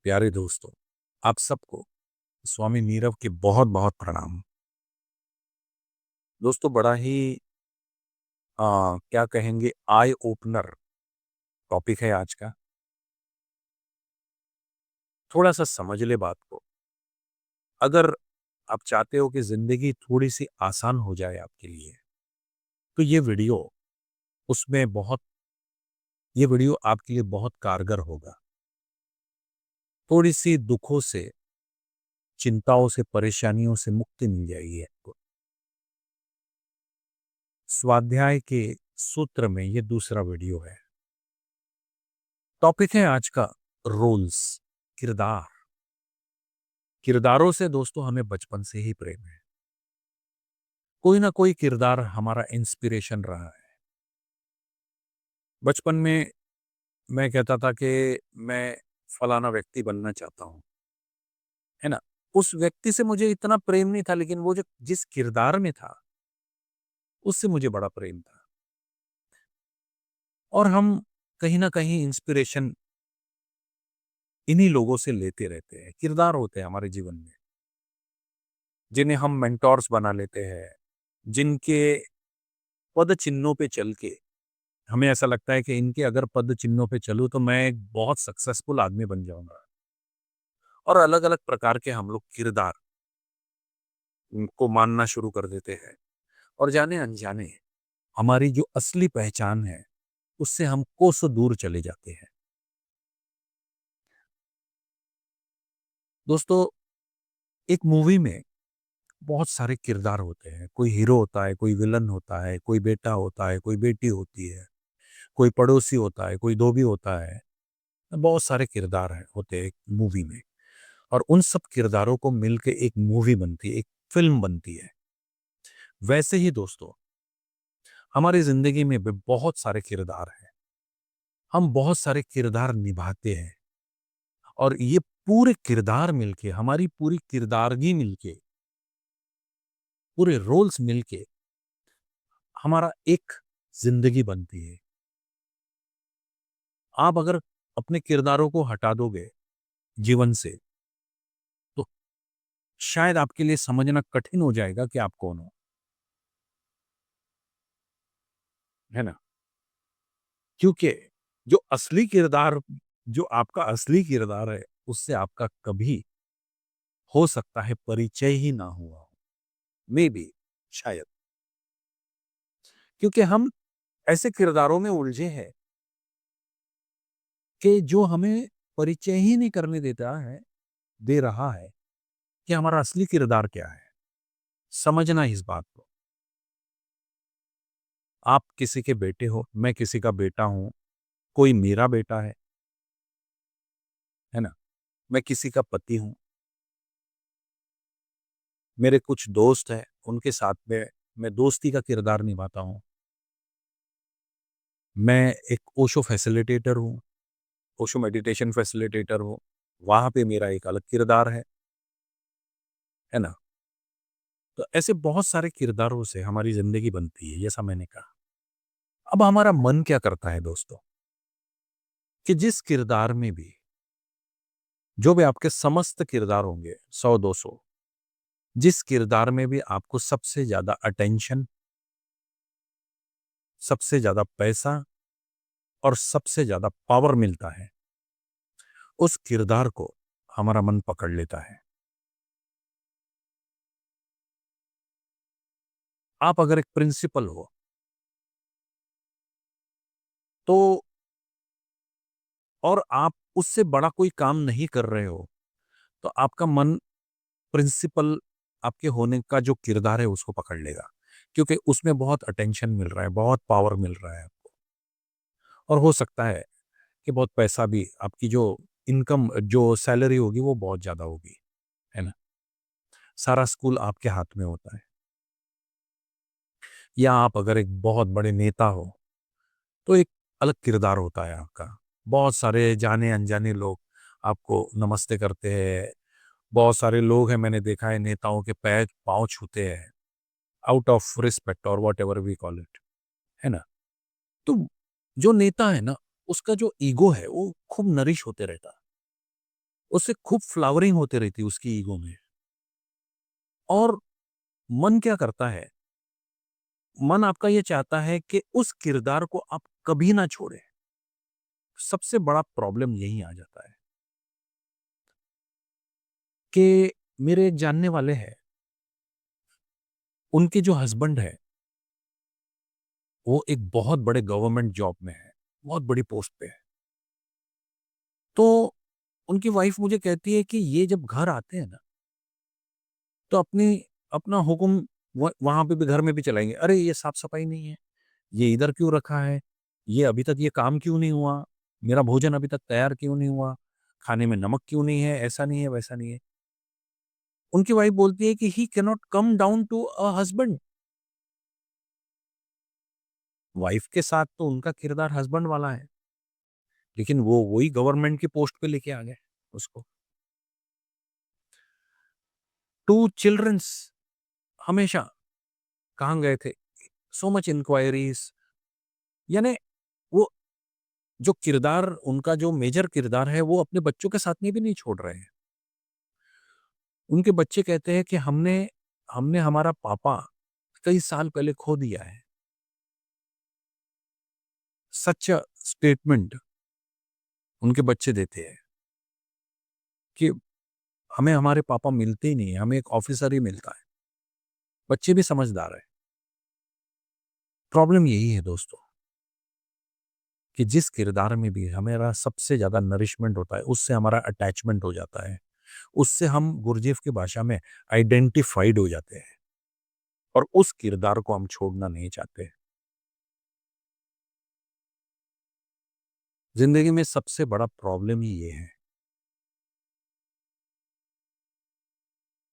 प्यारे दोस्तों, आप सबको स्वामी नीरव के बहुत बहुत प्रणाम। दोस्तों, बड़ा ही क्या कहेंगे, आई ओपनर टॉपिक है आज का। थोड़ा सा समझ ले बात को। अगर आप चाहते हो कि जिंदगी थोड़ी सी आसान हो जाए आपके लिए, तो ये वीडियो आपके लिए बहुत कारगर होगा। थोड़ी सी दुखों से, चिंताओं से, परेशानियों से मुक्ति मिल जाएगी आपको। स्वाध्याय के सूत्र में ये दूसरा वीडियो है। टॉपिक है आज का रोल्स, किरदार। किरदारों से दोस्तों हमें बचपन से ही प्रेम है। कोई ना कोई किरदार हमारा इंस्पिरेशन रहा है। बचपन में मैं कहता था कि मैं फलाना व्यक्ति बनना चाहता हूं, है ना। उस व्यक्ति से मुझे इतना प्रेम नहीं था, लेकिन वो जो जिस किरदार में था उससे मुझे बड़ा प्रेम था। और हम कहीं ना कहीं इंस्पिरेशन इन्हीं लोगों से लेते रहते हैं। किरदार होते हैं हमारे जीवन में जिन्हें हम मेंटोर्स बना लेते हैं, जिनके पद चिन्हों पे चल के हमें ऐसा लगता है कि इनके अगर पद चिन्हों पे चलूं तो मैं एक बहुत सक्सेसफुल आदमी बन जाऊंगा। और अलग अलग प्रकार के हम लोग किरदार को मानना शुरू कर देते हैं, और जाने अनजाने हमारी जो असली पहचान है उससे हम कोसों दूर चले जाते हैं। दोस्तों, एक मूवी में बहुत सारे किरदार होते हैं। कोई हीरो होता है, कोई विलन होता है, कोई बेटा होता है, कोई बेटी होती है, कोई पड़ोसी होता है, कोई धोबी होता है। बहुत सारे किरदार होते हैं एक मूवी में, और उन सब किरदारों को मिलके एक मूवी बनती है, एक फिल्म बनती है। वैसे ही दोस्तों, हमारी जिंदगी में भी बहुत सारे किरदार हैं। हम बहुत सारे किरदार निभाते हैं, और ये पूरे किरदार मिलके, हमारी पूरी किरदारगी मिलके, पूरे रोल्स मिलके हमारा एक जिंदगी बनती है। आप अगर अपने किरदारों को हटा दोगे जीवन से, तो शायद आपके लिए समझना कठिन हो जाएगा कि आप कौन हो, है ना। क्योंकि जो असली किरदार, जो आपका असली किरदार है, उससे आपका कभी हो सकता है परिचय ही ना हुआ हो। मे बी, शायद। क्योंकि हम ऐसे किरदारों में उलझे हैं कि जो हमें परिचय ही नहीं करने देता है, दे रहा है कि हमारा असली किरदार क्या है। समझना इस बात को। आप किसी के बेटे हो, मैं किसी का बेटा हूं, कोई मेरा बेटा है ना। मैं किसी का पति हूं, मेरे कुछ दोस्त हैं, उनके साथ में मैं दोस्ती का किरदार निभाता हूं। मैं एक ओशो फैसिलिटेटर हूं, ओशो मेडिटेशन फैसिलिटेटर हूं। वहां पे मेरा एक अलग किरदार है ना। तो ऐसे बहुत सारे किरदारों से हमारी जिंदगी बनती है, जैसा मैंने कहा। अब हमारा मन क्या करता है दोस्तों, कि जिस किरदार में भी, जो भी आपके समस्त किरदार होंगे, 100-200, जिस किरदार में भी आपको सबसे ज्यादा अटेंशन, सबसे ज्यादा पैसा और सबसे ज्यादा पावर मिलता है, उस किरदार को हमारा मन पकड़ लेता है। आप अगर एक प्रिंसिपल हो, तो और आप उससे बड़ा कोई काम नहीं कर रहे हो, तो आपका मन प्रिंसिपल आपके होने का जो किरदार है उसको पकड़ लेगा। क्योंकि उसमें बहुत अटेंशन मिल रहा है, बहुत पावर मिल रहा है आपको। और हो सकता है कि बहुत पैसा भी, आपकी जो इनकम, जो सैलरी होगी वो बहुत ज्यादा होगी, है ना। सारा स्कूल आपके हाथ में होता है। या आप अगर एक बहुत बड़े नेता हो, तो एक अलग किरदार होता है आपका। बहुत सारे जाने अनजाने लोग आपको नमस्ते करते हैं। बहुत सारे लोग हैं, मैंने देखा है, नेताओं के पैर पांव छूते हैं, आउट ऑफ रिस्पेक्ट और whatever we call it, है ना। तो जो नेता है ना, उसका जो ईगो है वो खूब नरिश होते रहता है। उससे खूब फ्लावरिंग होते रहती है उसकी ईगो में। और मन क्या करता है? मन आपका ये चाहता है कि उस किरदार को आप कभी ना छोड़ें। सबसे बड़ा प्रॉब्लम यही आ जाता है कि मेरे एक जानने वाले हैं, उनके जो हस्बैंड है, वो एक बहुत बड़े गवर्नमेंट जॉब में है, बहुत बड़ी पोस्ट पे है। तो उनकी वाइफ मुझे कहती है कि ये जब घर आते हैं ना, तो अपना हुक्म वहां पे भी, घर में भी चलाएंगे। अरे ये साफ सफाई नहीं है, ये इधर क्यों रखा है, ये अभी तक ये काम क्यों नहीं हुआ, मेरा भोजन अभी तक तैयार क्यों नहीं हुआ, खाने में नमक क्यों नहीं है, ऐसा नहीं है, वैसा नहीं है। उनकी वाइफ बोलती है कि he can not come down to a husband. Wife के साथ तो उनका किरदार हस्बैंड वाला है, लेकिन वो वही गवर्नमेंट की पोस्ट पे लेके आ गए उसको। टू चिल्ड्रंस, हमेशा कहाँ गए थे, सो मच इंक्वायरीज। यानी वो जो किरदार, उनका जो मेजर किरदार है, वो अपने बच्चों के साथ में भी नहीं छोड़ रहे हैं। उनके बच्चे कहते हैं कि हमने हमने हमारा पापा कई साल पहले खो दिया है। सच स्टेटमेंट उनके बच्चे देते हैं कि हमें हमारे पापा मिलते ही नहीं है, हमें एक ऑफिसर ही मिलता है। बच्चे भी समझदार है। प्रॉब्लम यही है दोस्तों, कि जिस किरदार में भी हमारा सबसे ज्यादा नरिशमेंट होता है, उससे हमारा अटैचमेंट हो जाता है, उससे हम गुरजेफ की भाषा में आइडेंटिफाइड हो जाते हैं, और उस किरदार को हम छोड़ना नहीं चाहते। जिंदगी में सबसे बड़ा प्रॉब्लम ही ये है।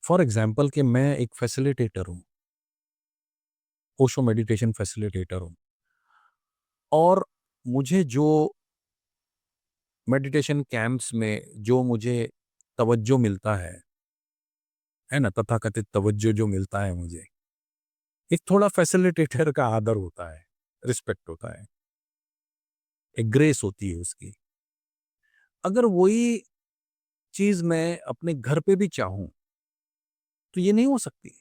फॉर एग्जाम्पल कि मैं एक फैसिलिटेटर हूं, ओशो मेडिटेशन फैसिलिटेटर हूं, और मुझे जो मेडिटेशन कैंप्स में जो मुझे तवज्जो मिलता है ना, तथाकथित तवज्जो जो मिलता है मुझे, एक थोड़ा फैसिलिटेटर का आदर होता है, रिस्पेक्ट होता है, एक ग्रेस होती है उसकी। अगर वही चीज मैं अपने घर पे भी चाहूं, तो ये नहीं हो सकती।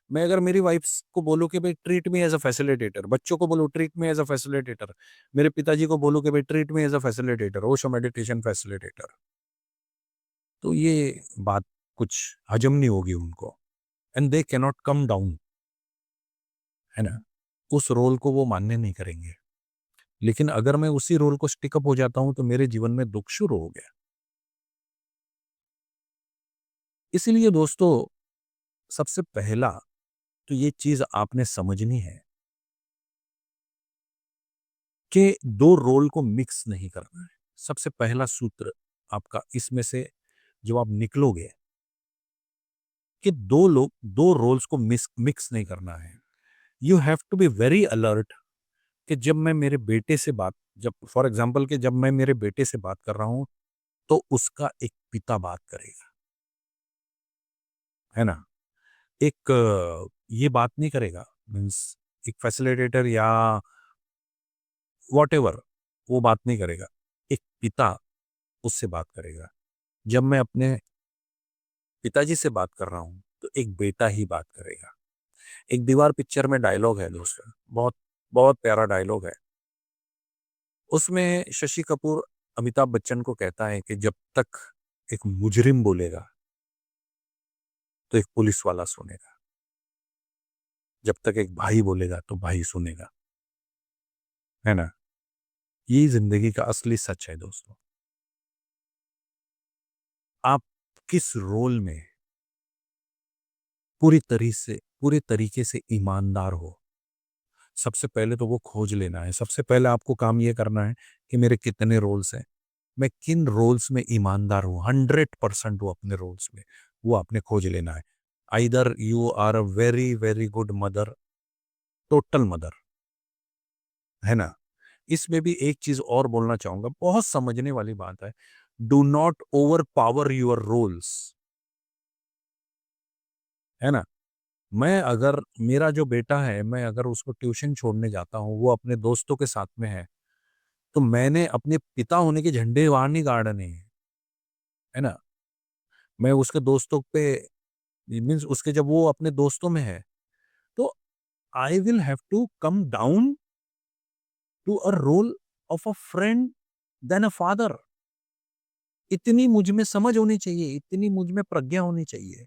मैं अगर मेरी वाइफ को बोलूं कि भाई treat me as a facilitator, बच्चों को बोलूं treat me as a facilitator, मेरे पिताजी को बोलूं कि भाई treat me as a facilitator, Osho meditation facilitator, तो ये बात कुछ हजम नहीं होगी उनको, and they can not come down, है ना। उस रोल को वो मान्य नहीं करेंगे। लेकिन अगर मैं उसी रोल को स्टिकअप हो जाता हूं, तो मेरे जीवन में दुख शुरू हो गया। इसीलिए दोस्तों, सबसे पहला तो ये चीज आपने समझनी है कि दो रोल को मिक्स नहीं करना है। सबसे पहला सूत्र आपका इसमें से जो आप निकलोगे, कि दो रोल्स को मिक्स नहीं करना है। You have to be very alert कि जब फॉर एग्जाम्पल कि जब मैं मेरे बेटे से बात कर रहा हूं, तो उसका एक पिता बात करेगा, है ना। एक ये बात नहीं करेगा, मीन्स एक फैसिलिटेटर या वॉटेवर, वो बात नहीं करेगा। एक पिता उससे बात करेगा। जब मैं अपने पिताजी से बात कर रहा हूं, तो एक बेटा ही बात करेगा। एक दीवार पिक्चर में डायलॉग है दोस्तों, बहुत बहुत प्यारा डायलॉग है। उसमें शशि कपूर अमिताभ बच्चन को कहता है कि जब तक एक मुजरिम बोलेगा, तो एक पुलिस वाला सुनेगा, जब तक एक भाई बोलेगा, तो भाई सुनेगा, है ना। ये जिंदगी का असली सच है दोस्तों। आप किस रोल में पूरे तरीके से ईमानदार हो, सबसे पहले तो वो खोज लेना है। सबसे पहले आपको काम ये करना है कि मेरे कितने रोल्स हैं, मैं किन रोल्स में ईमानदार हूं, 100% हूं अपने रोल्स में, वो आपने खोज लेना है। Either you are a very very good mother, total mother, है ना। इसमें भी एक चीज और बोलना चाहूंगा, बहुत समझने वाली बात है। Do not overpower your roles, है ना। मैं अगर मेरा जो बेटा है, मैं अगर उसको ट्यूशन छोड़ने जाता हूँ, वो अपने दोस्तों के साथ में है, तो मैंने अपने पिता होने के झंडे वहां नहीं गाड़ने हैं, है ना। मैं उसके दोस्तों पे मीन्स उसके जब वो अपने दोस्तों में है, तो I will have to come down to a role of a friend then a father. इतनी मुझ में समझ होनी चाहिए, इतनी मुझ में प्रज्ञा होनी चाहिए।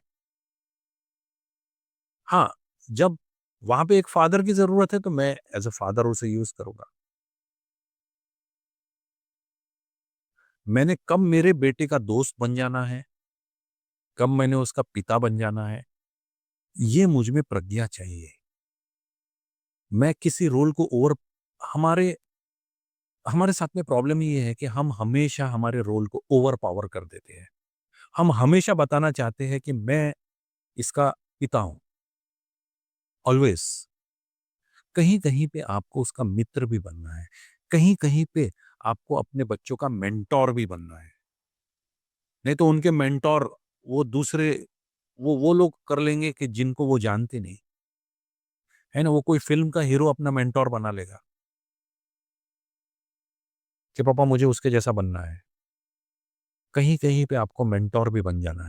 हाँ, जब वहाँ पे एक फादर की ज़रूरत है, तो मैं एज़ अ फादर उसे यूज़ करूँगा। मैंने कब मेरे बेटे का दोस्त बन जाना है, कब मैंने उसका पिता बन जाना है, ये मुझ में प्रज्ञा चाहिए। मैं किसी रोल को ओवर हमारे हमारे साथ में प्रॉब्लम ये है कि हम हमेशा हमारे रोल को ओवर पावर कर देते हैं। हम हमेशा बताना चाहते हैं कि मैं इसका पिता हूँ, ऑलवेज़। कहीं-कहीं पे आपको उसका मित्र भी बनना है। कहीं-कहीं पे आपको अपने बच्चों का मेंटर भी बनना है। नहीं तो उनके मेंटर वो दूसरे वो लोग कर लेंगे कि जिनको वो जानते नहीं। है ना? वो कोई फ़िल्म का हीरो अपना मेंटर बना लेगा कि पापा मुझे उसके जैसा बनना है। कहीं-कहीं पे आपको मेंटर भी बन जाना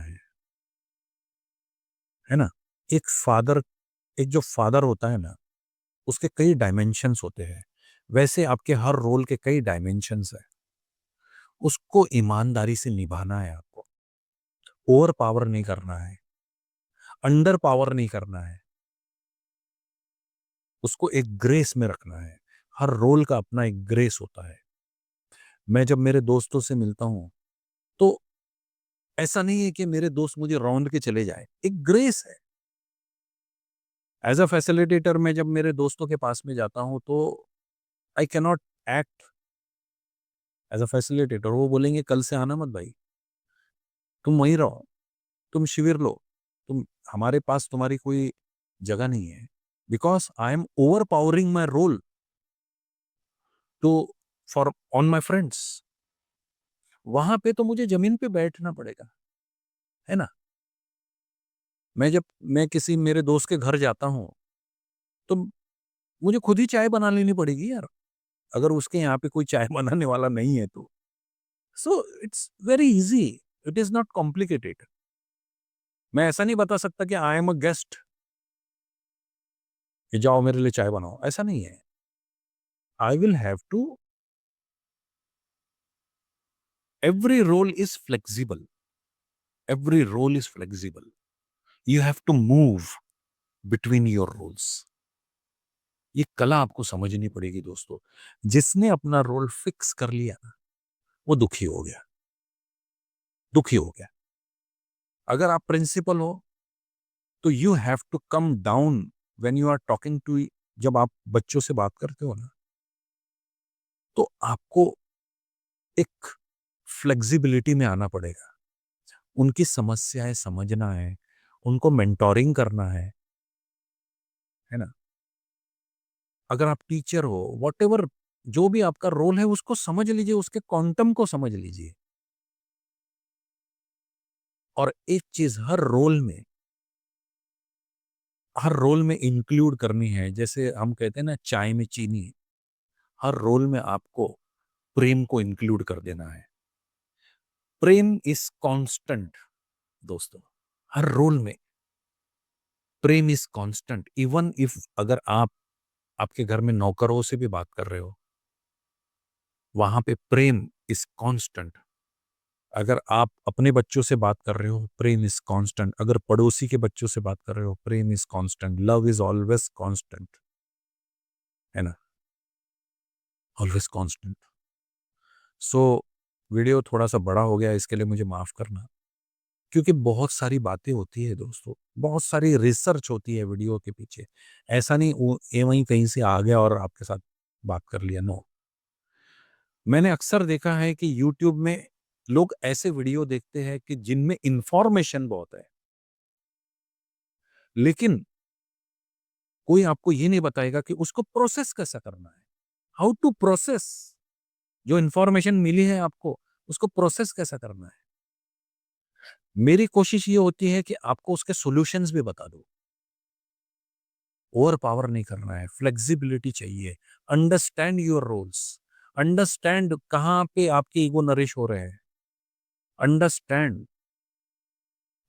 है ना? एक फ़ादर एक जो फ़ादर होता है ना, उसके कई डायमेंशन्स होते हैं। वैसे आपके हर रोल के कई डायमेंशन्स हैं। उसको ईमानदारी से निभाना है आपको। ओवर पावर नहीं करना है, अंडर पावर नहीं करना है। उसको एक ग्रेस में रखना है। हर रोल का अपना एक ग्रेस होता है। मैं जब मेरे दोस्तों से मिलता हूँ, तो ऐसा नहीं है कि मेरे दोस्त मुझे रौंद के चले जाएँ। एक ग्रेस है। एज़ अ फैसिलिटेटर मैं जब मेरे दोस्तों के पास में जाता हूँ, तो I can not act as a facilitator. वो बोलेंगे कल से आना मत भाई, तुम वहीं रहो, तुम शिविर लो, तुम हमारे पास तुम्हारी कोई जगह नहीं है। Because I am overpowering my role too far on my friends. वहाँ पे तो मुझे ज़मीन पे बैठना पड़ेगा, है ना? मैं किसी मेरे दोस्त के घर जाता हूँ, तो मुझे खुद ही चाय बना लेनी पड़ेगी यार, अगर उसके यहाँ पे कोई चाय बनाने वाला नहीं है तो। So it's very easy, it is not complicated. मैं ऐसा नहीं बता सकता कि आई एम अ गेस्ट कि जाओ मेरे लिए चाय बनाओ, ऐसा नहीं है। I will have to every role is flexible, every role is flexible. You have to move between your roles. ये कला आपको समझनी पड़ेगी दोस्तों। जिसने अपना रोल फिक्स कर लिया ना, वो दुखी हो गया, दुखी हो गया। अगर आप प्रिंसिपल हो, तो you have to come down when you are talking to जब आप बच्चों से बात करते हो ना, तो आपको एक फ्लेक्सिबिलिटी में आना पड़ेगा। उनकी समस्याएँ समझना है, उनको मेंटोरिंग करना है ना? अगर आप टीचर हो, व्हाटएवर जो भी आपका रोल है उसको समझ लीजिए, उसके क्वांटम को समझ लीजिए। और एक चीज़ हर रोल में इंक्लूड करनी है, जैसे हम कहते हैं ना चाय में चीनी, हर रोल में आपको प्रेम को इंक्लूड कर देना है। प्रेम इज़ कांस्टेंट दोस्तों, हर रोल में प्रेम इज़ कांस्टेंट इवन इफ अगर आप आपके घर में नौकरों से भी बात कर रहे हो, वहाँ पे प्रेम इज़ कांस्टेंट। अगर आप अपने बच्चों से बात कर रहे हो, प्रेम इज़ कांस्टेंट। अगर पड़ोसी के बच्चों से बात कर रहे हो, prem is constant. Love is always constant, है ना? Always constant. सो वीडियो थोड़ा-सा बड़ा हो गया, इसके लिए मुझे माफ़ करना। क्योंकि बहुत सारी बातें होती है दोस्तों, बहुत सारी रिसर्च होती है वीडियो के पीछे। ऐसा नहीं वो एवं ही कहीं से आ गया और आपके साथ बात कर लिया, नो। मैंने अक्सर देखा है कि यूट्यूब में लोग ऐसे वीडियो देखते हैं कि जिनमें इन्फॉर्मेशन बहुत है, लेकिन कोई आपको ये नहीं बताएगा कि उसको प्रोसेस कैसा करना है। हाउ टू प्रोसेस जो इन्फॉर्मेशन मिली है आपको, उसको प्रोसेस कैसा करना है। मेरी कोशिश ये होती है कि आपको उसके सॉल्यूशंस भी बता दूँ। ओवर पावर नहीं करना है, फ्लेक्सिबिलिटी चाहिए, अंडरस्टैंड योर रोल्स, अंडरस्टैंड कहाँ पे आपके ईगो नरिश हो रहे हैं, अंडरस्टैंड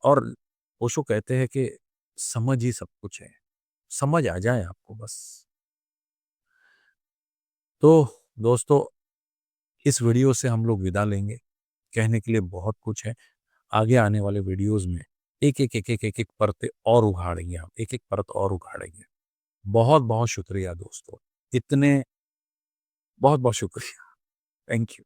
और ओशो कहते हैं कि समझ ही सब कुछ है, समझ आ जाए आपको बस। तो दोस्तों, इस वीडियो से हम लोग विदा लेंगे। कहने के लिए बहुत कुछ है। आगे आने वाले वीडियोज़ में एक-एक परतें और उघाड़ेंगे हम, एक-एक परत और उघाड़ेंगे। बहुत-बहुत शुक्रिया दोस्तों। इतने बहुत-बहुत शुक्रिया। Thank you.